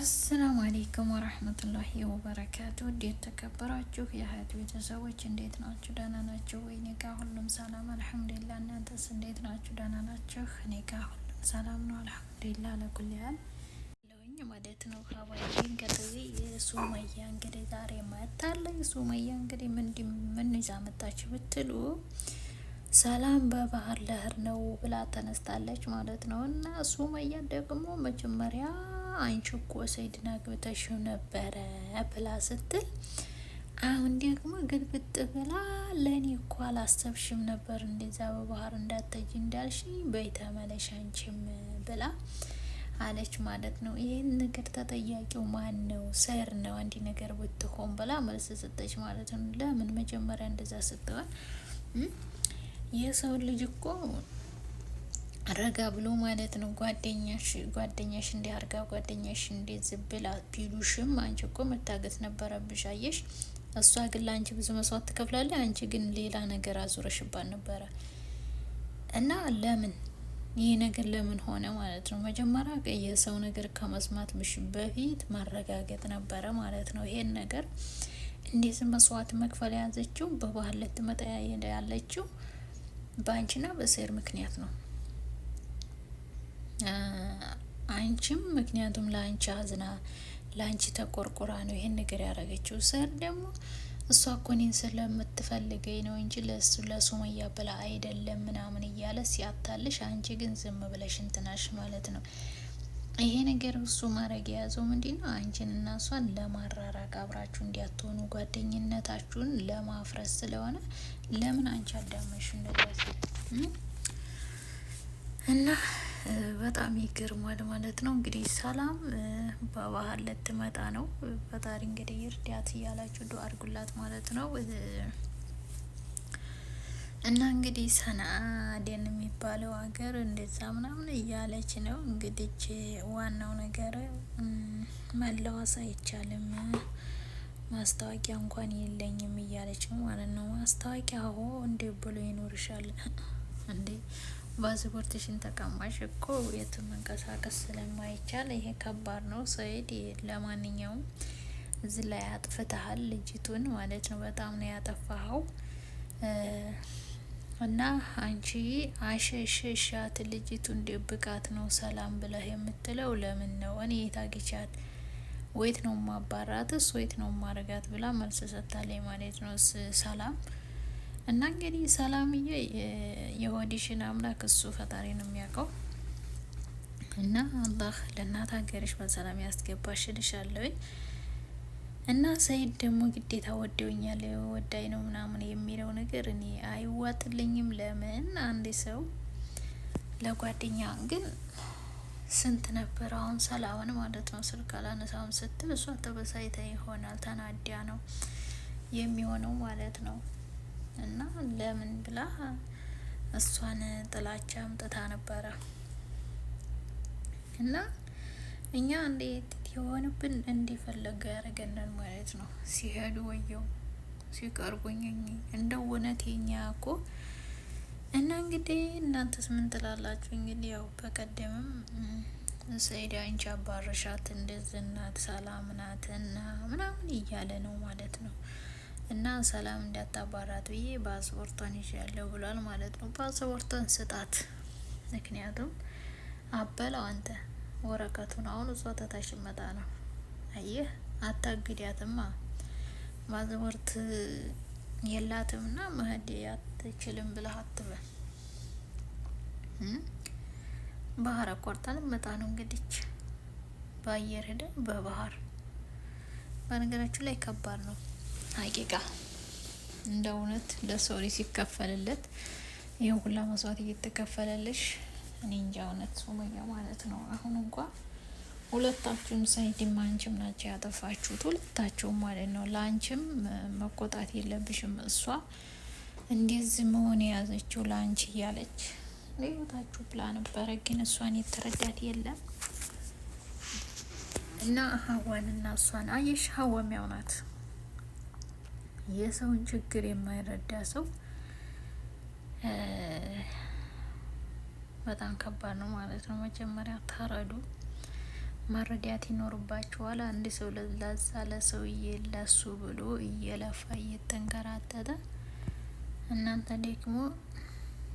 አሰላሙ አሌይኩም ወረህመቱላሂ ወበረካቱ። እንዴት ተከበራችሁ የሀያት ቤተሰቦች እንዴት ናችሁ? ደህና ናችሁ ወይ? እኔ ጋ ሁሉም ሰላም አልሐምዱሊላህ። እናንተስ እንዴት ናችሁ? ደህና ናችሁ? እኔ ጋ ሁሉም ሰላም ነው አልሐምዱሊላህ። ለኩል ያህል ለውኝ ማለት ነው ሀባይ እንግዲህ የሱመያ እንግዲህ ዛሬ መታለች። ሱመያ እንግዲህ ምን ይዛ መጣችሁ ብትሉ ሰላም በባህር ለህር ነው ብላ ተነስታለች ማለት ነው። እና ሱመያ ደግሞ መጀመሪያ አንቺ እኮ ሰይድን አግብተሽው ነበረ ብላ ስትል፣ አሁን ደግሞ ግልብጥ ብላ ለእኔ እኮ አላሰብሽም ነበር እንደዛ በባህር እንዳትሄጂ እንዳልሽ በይ ተመለሽ አንቺም ብላ አለች ማለት ነው። ይህን ነገር ተጠያቂው ማን ነው? ሰር ነው አንዲ ነገር ብትሆን ብላ መልስ ሰጠች ማለት ነው። ለምን መጀመሪያ እንደዛ ስትሆን የሰው ልጅ እኮ ረጋ ብሎ ማለት ነው። ጓደኛሽ እንዲህ አርጋ ጓደኛሽ እንዴት ዝብላ ቢሉሽም አንቺ እኮ መታገት ነበረብሽ። አየሽ፣ እሷ ግን ለአንቺ ብዙ መስዋዕት ትከፍላለች፣ አንቺ ግን ሌላ ነገር አዙረሽባት ነበረ። እና ለምን ይህ ነገር ለምን ሆነ ማለት ነው? መጀመሪያ የሰው ነገር ከመስማት በፊት ማረጋገጥ ነበረ ማለት ነው። ይሄን ነገር እንዴት መስዋዕት መክፈል የያዘችው በባህል ልትመጣ ያለችው በአንቺና በሰር ምክንያት ነው። አንቺም ምክንያቱም ለአንቺ አዝና ለአንቺ ተቆርቆራ ነው ይሄን ነገር ያደረገችው። ሰር ደግሞ እሷ እኮ እኔን ስለምትፈልገኝ ነው እንጂ ለሱመያ ብላ አይደለም ምናምን እያለ ሲያታልሽ፣ አንቺ ግን ዝም ብለሽ እንትናሽ ማለት ነው። ይሄ ነገር እሱ ማድረግ የያዘው ምንድን ነው? አንቺን እና እሷን ለማራራቅ አብራችሁ እንዲያትሆኑ ጓደኝነታችሁን ለማፍረስ ስለሆነ ለምን አንቺ አዳመሽ እንደዚህ እና በጣም ይገርማል ማለት ነው። እንግዲህ ሰላም በባህር ልትመጣ ነው። ፈጣሪ እንግዲህ ይርዳት እያላችሁ ዱአ አድርጉላት ማለት ነው። እና እንግዲህ ሰናአደን የሚባለው ሀገር እንደዛ ምናምን እያለች ነው። እንግዲህ ዋናው ነገር መለዋወጥ አይቻልም፣ ማስታወቂያ እንኳን የለኝም እያለች ነው ማለት ነው። ማስታወቂያ እንዴ ብሎ ይኖርሻል እንዴ? ፓስፖርትሽን ተቀማሽ እኮ የትም መንቀሳቀስ ስለማይቻል ይሄ ከባድ ነው። ሰይድ ለማንኛውም እዚህ ላይ አጥፍተሃል ልጅቱን ማለት ነው። በጣም ነው ያጠፋኸው። እና አንቺ አሸሸሻት ልጅቱን ደብቃት ነው ሰላም ብለህ የምትለው ለምን ነው? እኔ የታገቻት ወይት ነው ማባራትስ ወይት ነው ማረጋት ብላ መልስ ሰጥታለች ማለት ነው ሰላም። እና እንግዲህ ሰላምዬ የሆዲሽን አምላክ እሱ ፈጣሪ ነው የሚያውቀው። እና አላህ ለእናት ሀገርሽ በሰላም ያስገባሽ እልሻለሁ። እና ሰይድ ደግሞ ግዴታ ወደውኛል ወዳይ ነው ምናምን የሚለው ነገር እኔ አይዋጥልኝም። ለምን አንድ ሰው ለጓደኛ ግን ስንት ነበር አሁን ሰላምን ማለት ነው ስልክ አላነሳም ስትል እሷ ተበሳይታ ይሆናል ተናዲያ ነው የሚሆነው ማለት ነው። እና ለምን ብላ እሷን ጥላቻ አምጥታ ነበረ። እና እኛ እንዴት የሆንብን እንዲፈለገ ያደረገናል ማለት ነው። ሲሄዱ ወየው ሲቀርቡኝ እንደው እውነት የኛ እኮ። እና እንግዲህ እናንተስ ምን ትላላችሁ? እንግዲህ ያው በቀደምም ሰይድ አንቺ አባረሻት እንደዚህ ናት ሰላም ናት እና ምናምን እያለ ነው ማለት ነው። እና ሰላም እንዳታባራት ብዬ ፓስፖርቷን ይዣለሁ ብሏል ማለት ነው። ፓስፖርቷን ስጣት። ምክንያቱም አበላው አንተ ወረቀቱን አሁን እሷ ተታሽ መጣ ነው። አየህ አታግዲያትማ። ፓስፖርት የላትምና መሄድ አትችልም ብለህ አትበል። ባህር አቋርጣን መጣ ነው እንግዲህ በአየር ሄደ በባህር። በነገራችን ላይ ከባድ ነው ሀቂቃ እንደ እውነት ለሰው ልጅ ሲከፈልለት ይሄን ሁላ መስዋዕት እየተከፈለልሽ እኔ እንጃ እውነት ሱመያ ማለት ነው። አሁን እንኳን ሁለታችሁም ሰይድም አንቺም ናቸው ያጠፋችሁት፣ ሁለታችሁም ማለት ነው። ለአንቺም መቆጣት የለብሽም። እሷ እንደዚህ መሆን የያዘችው ለአንቺ እያለች ለህይወታችሁ ብላ ነበረ፣ ግን እሷን የተረዳት የለም። እና ሀዋን እና እሷን አየሽ፣ ሀዋም ያው ናት። የሰውን ችግር የማይረዳ ሰው በጣም ከባድ ነው ማለት ነው። መጀመሪያ ተረዱ። መረዳት ይኖርባችኋል። አንድ ሰው ለዛ ለሰውዬ ለሱ ብሎ እየለፋ እየተንከራተተ እናንተ ደግሞ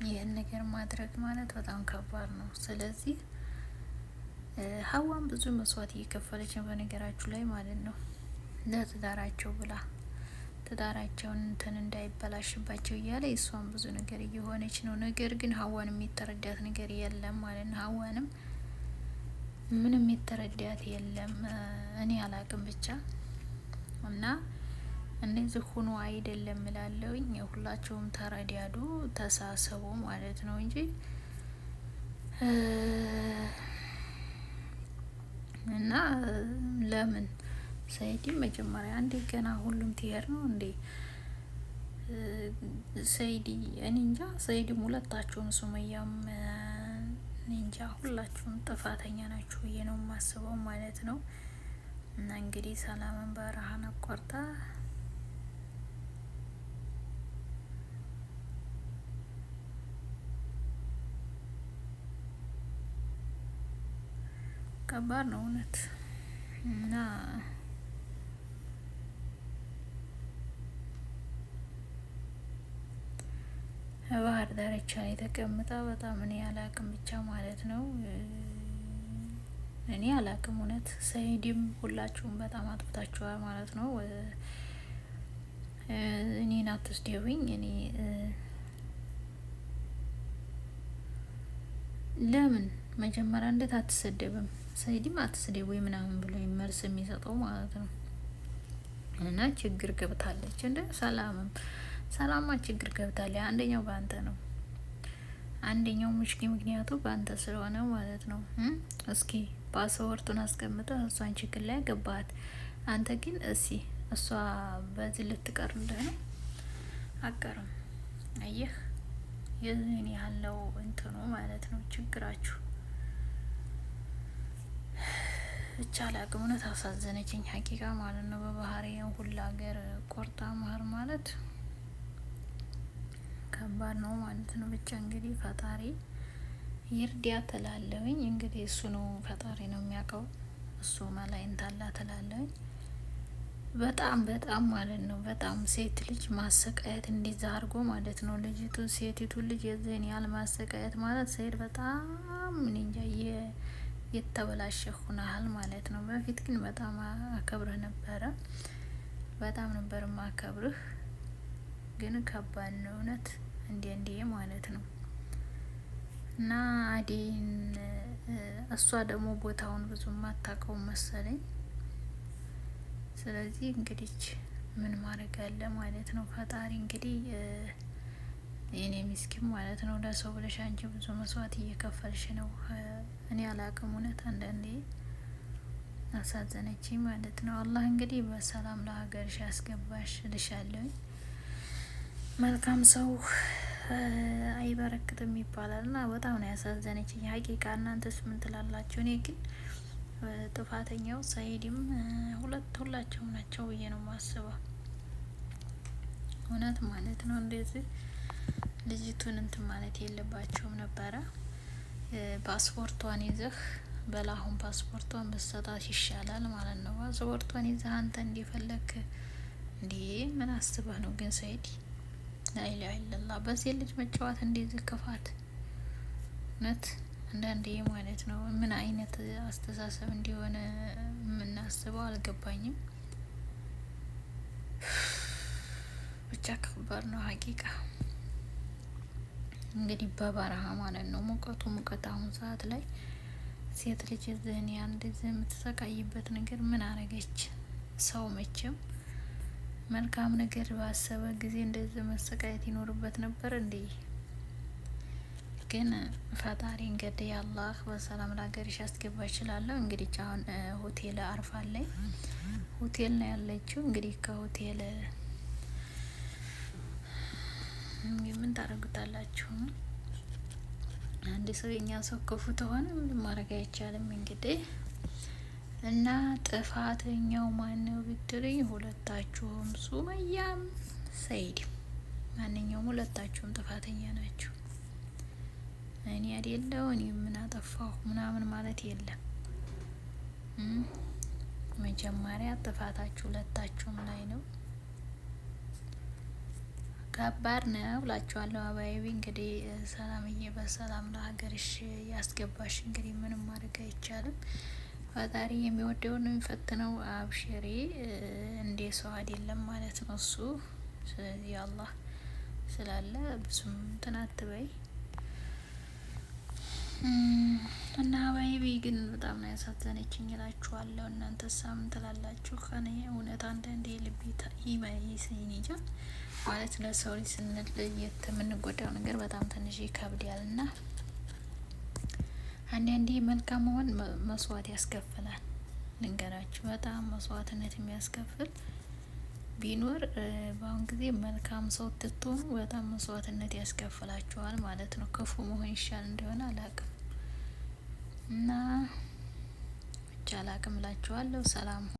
ይህን ነገር ማድረግ ማለት በጣም ከባድ ነው። ስለዚህ ሀዋን ብዙ መስዋዕት እየከፈለች ነው በነገራችሁ ላይ ማለት ነው። ለትዳራቸው ብላ ትዳራቸውን እንትን እንዳይበላሽባቸው እያለ እሷን ብዙ ነገር እየሆነች ነው። ነገር ግን ሀዋን የሚተረዳት ነገር የለም ማለት ነው። ሀዋንም ምንም የተረዳት የለም። እኔ አላቅም ብቻ እና እንደዚህ ሆኖ አይደለም እላለሁኝ። ሁላቸውም ተረዳዱ፣ ተሳሰቡ ማለት ነው እንጂ እና ለምን ሰይዲ መጀመሪያ አንዴ ገና ሁሉም ትሄድ ነው እንዴ? ሰይዲ እኔ እንጃ። ሰይዲም ሁለታችሁም ሱመያም እንጃ ሁላችሁም ጥፋተኛ ናችሁ ብዬ ነው የማስበው ማለት ነው። እና እንግዲህ ሰላምን በረሃን አቋርጣ ከባድ ነው እውነት እና ባህር ዳርቻ ላይ ተቀምጣ በጣም እኔ አላቅም ብቻ ማለት ነው። እኔ አላቅም እውነት። ሰይድም ሁላችሁም በጣም አጥፍታችኋል ማለት ነው። እኔን አትስደቡኝ። እኔ ለምን መጀመሪያ እንዴት አትሰደብም? ሰይድም አትስደቡ ምናምን ብሎ መልስ የሚሰጠው ማለት ነው። እና ችግር ገብታለች እንደ ሰላማ ችግር ገብታለች። አንደኛው በአንተ ነው። አንደኛው ምክንያቱ በአንተ ስለሆነ ማለት ነው። እስኪ ፓስወርቱን አስቀምጠህ እሷን ችግር ላይ ገባት። አንተ ግን እሷ በዚህ ልትቀርልህ ነው። አቀርም አየህ፣ የዚህን ያለው እንትኑ ማለት ነው ችግራችሁ። ብቻ አላቅም። እውነት አሳዘነችኝ ሀቂቃ ማለት ነው። በባህሪው ሁላ ሀገር ቆርጣ መሀል ማለት ከባድ ነው ማለት ነው። ብቻ እንግዲህ ፈጣሪ ይርዳ ትላለሁኝ። እንግዲህ እሱ ነው ፈጣሪ ነው የሚያውቀው። እሱ መላይ እንታላ ትላለሁኝ። በጣም ማለት ነው። በጣም ሴት ልጅ ማሰቃየት እንደዛ አድርጎ ማለት ነው። ሴቲቱ ልጅ የዚህን ያህል ማሰቃየት ማለት ሰይድ በጣም ምን እንጃ የተበላሸ ሆነሃል ማለት ነው። በፊት ግን በጣም አከብርህ ነበረ። በጣም ነበር ማከብርህ። ግን ከባድ ነው እውነት እንዴ ማለት ነው። እና አዴን እሷ ደግሞ ቦታውን ብዙ ማታውቀው መሰለኝ። ስለዚህ እንግዲህ ምን ማድረግ አለ ማለት ነው። ፈጣሪ እንግዲህ የኔ ምስኪን ማለት ነው። ለሰው ብለሽ አንቺ ብዙ መስዋዕት እየከፈልሽ ነው። እኔ አላቅም እውነት አንዳንዴ አሳዘነች ማለት ነው። አላህ እንግዲህ በሰላም ለሀገርሽ ያስገባሽ እልሻለሁ። መልካም ሰው አይበረክትም ይባላል እና በጣም ነው ያሳዘነችኝ ሀቂቃ። እናንተስ ምን ትላላችሁ? እኔ ግን ጥፋተኛው ሰይድም ሁላቸውም ናቸው ብዬ ነው ማስበው እውነት ማለት ነው። እንደዚህ ልጅቱን እንትን ማለት የለባቸውም ነበረ። ፓስፖርቷን ይዘህ በላሁን ፓስፖርቷን በሰጣት ይሻላል ማለት ነው። ፓስፖርቷን ይዘህ አንተ እንደፈለክ እንዴ ምን አስበህ ነው ግን ሰይድ? ላኢላሀ ኢለላህ በሴት ልጅ መጫወት እንደዚህ ክፋት እውነት አንዳንዴ ማለት ነው። ምን አይነት አስተሳሰብ እንዲሆነ የምናስበው አልገባኝም። ብቻ ከባድ ነው ሀቂቃ። እንግዲህ በበረሃ ማለት ነው ሙቀት አሁን ሰዓት ላይ ሴት ልጅ እዚህን ያንድ የምትሰቃይበት ነገር ምን አረገች? ሰው መቼም መልካም ነገር ባሰበ ጊዜ እንደዚህ መሰቃየት ይኖርበት ነበር እንዴ? ግን ፈጣሪ እንግዲህ አላህ በሰላም ለሀገርሽ ያስገባ ይችላለሁ። እንግዲህ አሁን ሆቴል አርፋለች። ሆቴል ነው ያለችው። እንግዲህ ከሆቴል ምን ታደርጉታላችሁ? አንድ ሰው የኛ ሰው ክፉ ተሆነ ምንም ማድረግ አይቻልም እንግዲህ። እና ጥፋተኛው ማነው ብትሉኝ ሁለታችሁም፣ ሱመያም ሰይድም፣ ማንኛውም ሁለታችሁም ጥፋተኛ ናችሁ። እኔ አይደለው እኔ ምን አጠፋሁ ምናምን ማለት የለም። መጀመሪያ ጥፋታችሁ ሁለታችሁም ላይ ነው። ከባድ ነው ብላችኋለሁ። አባይቢ እንግዲህ ሰላምዬ በሰላም ለሀገርሽ ያስገባሽ። እንግዲህ ምንም ማድረግ አይቻልም። ፈጣሪ የሚወደውን ነው የሚፈትነው። አብሽሬ እንደ ሰው አይደለም ማለት ነው እሱ። ስለዚህ አላህ ስላለ ብዙም እንትን አትበይ እና አባይቢ ግን በጣም ነው ያሳዘነችኝ እላችኋለሁ። እናንተ ሳምን ትላላችሁ? ከኔ እውነት አንዳንዴ ልቤ ይሰይንጃ ማለት ለሰው ልጅ ስንል የምንጎዳው ነገር በጣም ትንሽ ይከብዳል እና አንዳንዴ መልካም መሆን መስዋዕት ያስከፍላል። ልንገራችሁ በጣም መስዋዕትነት የሚያስከፍል ቢኖር በአሁን ጊዜ መልካም ሰው ትትሆኑ በጣም መስዋዕትነት ያስከፍላችኋል ማለት ነው። ክፉ መሆን ይሻል እንደሆነ አላቅም እና ብቻ አላቅም እላችኋለሁ። ሰላም